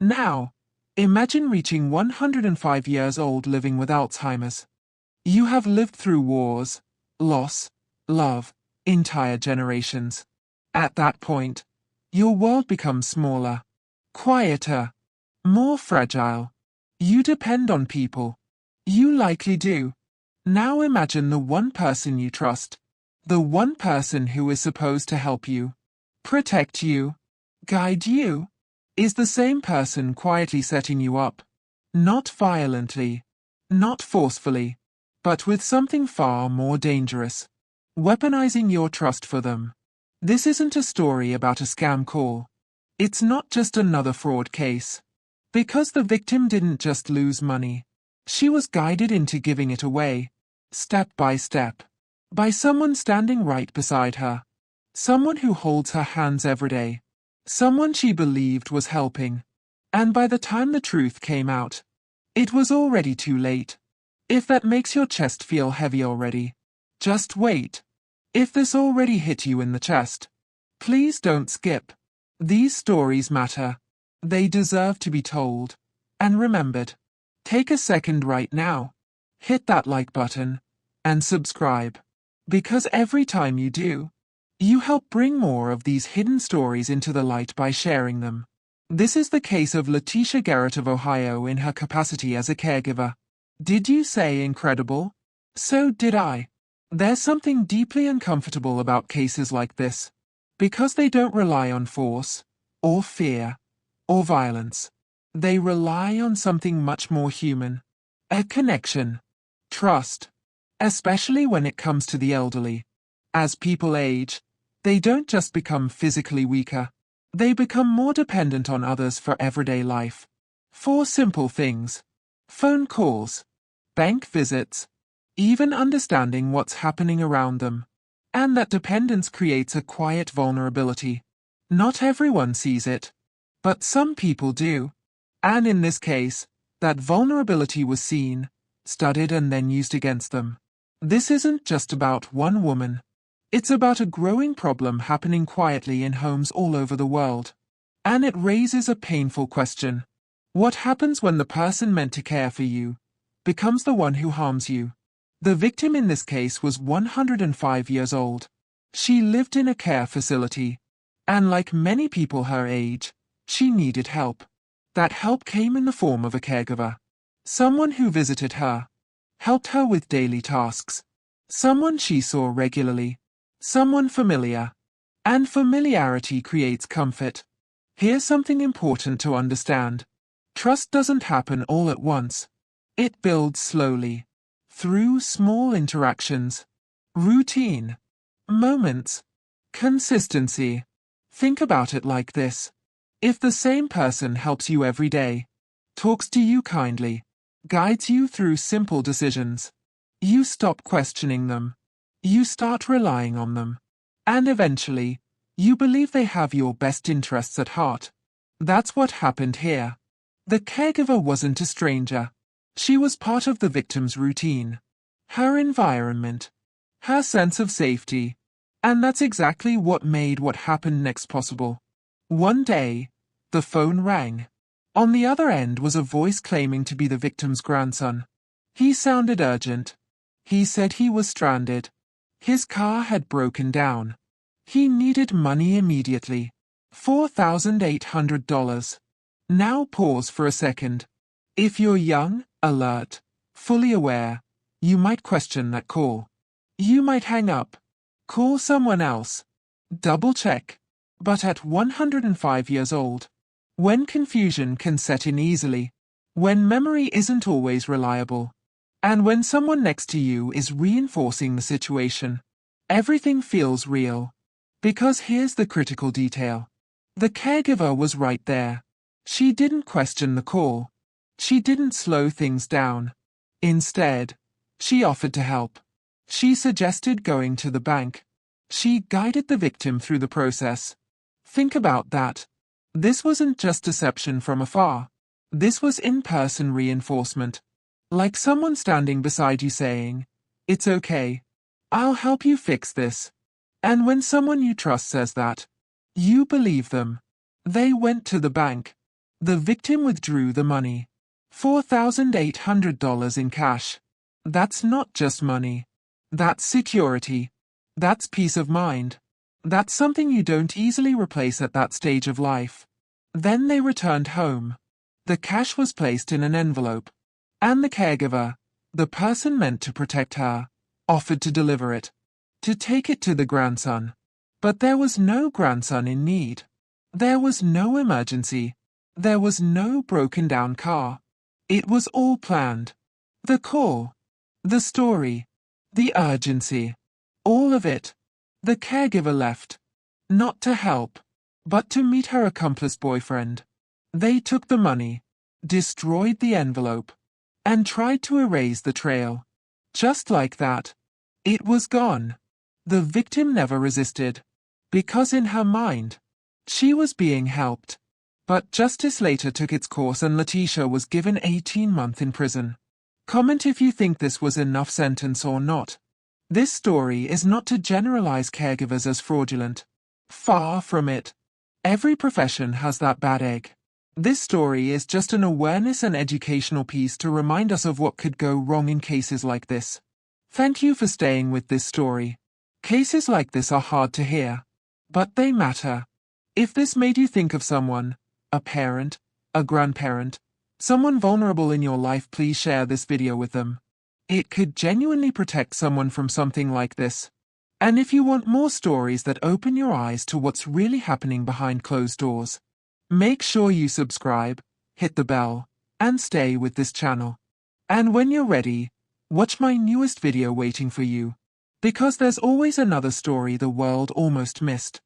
Now, imagine reaching 105 years old living with Alzheimer's. You have lived through wars, loss, love, entire generations. At that point, your world becomes smaller, quieter, more fragile. You depend on people. You likely do. Now imagine the one person you trust, the one person who is supposed to help you, protect you, guide you, is the same person quietly setting you up. Not violently, not forcefully, but with something far more dangerous. Weaponizing your trust for them. This isn't a story about a scam call. It's not just another fraud case. Because the victim didn't just lose money. She was guided into giving it away, step by step, by someone standing right beside her. Someone who holds her hands every day. Someone she believed was helping. And by the time the truth came out, it was already too late. If that makes your chest feel heavy already, just wait. If this already hit you in the chest, please don't skip. These stories matter. They deserve to be told and remembered. Take a second right now. Hit that like button and subscribe. Because every time you do, you help bring more of these hidden stories into the light by sharing them. This is the case of Latisha Garrett of Ohio in her capacity as a caregiver. Did you say incredible? So did I. There's something deeply uncomfortable about cases like this, because they don't rely on force, or fear, or violence. They rely on something much more human. A connection. Trust. Especially when it comes to the elderly. As people age, they don't just become physically weaker. They become more dependent on others for everyday life. For simple things. Phone calls. Bank visits. Even understanding what's happening around them. And that dependence creates a quiet vulnerability. Not everyone sees it. But some people do. And in this case, that vulnerability was seen, studied and then used against them. This isn't just about one woman. It's about a growing problem happening quietly in homes all over the world. And it raises a painful question. What happens when the person meant to care for you becomes the one who harms you? The victim in this case was 105 years old. She lived in a care facility. And like many people her age, she needed help. That help came in the form of a caregiver. Someone who visited her, helped her with daily tasks. Someone she saw regularly. Someone familiar. And familiarity creates comfort. Here's something important to understand. Trust doesn't happen all at once. It builds slowly. Through small interactions. Routine. Moments. Consistency. Think about it like this. If the same person helps you every day, talks to you kindly, guides you through simple decisions, you stop questioning them. You start relying on them. And eventually, you believe they have your best interests at heart. That's what happened here. The caregiver wasn't a stranger. She was part of the victim's routine, her environment, her sense of safety. And that's exactly what made what happened next possible. One day, the phone rang. On the other end was a voice claiming to be the victim's grandson. He sounded urgent. He said he was stranded. His car had broken down. He needed money immediately. $4,800. Now pause for a second. If you're young, alert, fully aware, you might question that call. You might hang up. Call someone else. Double check. But at 105 years old, when confusion can set in easily, when memory isn't always reliable, and when someone next to you is reinforcing the situation, everything feels real. Because here's the critical detail. The caregiver was right there. She didn't question the call. She didn't slow things down. Instead, she offered to help. She suggested going to the bank. She guided the victim through the process. Think about that. This wasn't just deception from afar. This was in-person reinforcement. Like someone standing beside you saying, "It's okay. I'll help you fix this." And when someone you trust says that, you believe them. They went to the bank. The victim withdrew the money. $4,800 in cash. That's not just money. That's security. That's peace of mind. That's something you don't easily replace at that stage of life. Then they returned home. The cash was placed in an envelope. And the caregiver, the person meant to protect her, offered to deliver it, to take it to the grandson. But there was no grandson in need. There was no emergency. There was no broken down car. It was all planned. The call, the story, the urgency, all of it. The caregiver left, not to help, but to meet her accomplice boyfriend. They took the money, destroyed the envelope, and tried to erase the trail. Just like that, it was gone. The victim never resisted, because in her mind, she was being helped. But justice later took its course and Latisha was given 18 months in prison. Comment if you think this was enough sentence or not. This story is not to generalize caregivers as fraudulent. Far from it. Every profession has that bad egg. This story is just an awareness and educational piece to remind us of what could go wrong in cases like this. Thank you for staying with this story. Cases like this are hard to hear, but they matter. If this made you think of someone, a parent, a grandparent, someone vulnerable in your life, please share this video with them. It could genuinely protect someone from something like this. And if you want more stories that open your eyes to what's really happening behind closed doors, make sure you subscribe, hit the bell, and stay with this channel. And when you're ready, watch my newest video waiting for you, because there's always another story the world almost missed.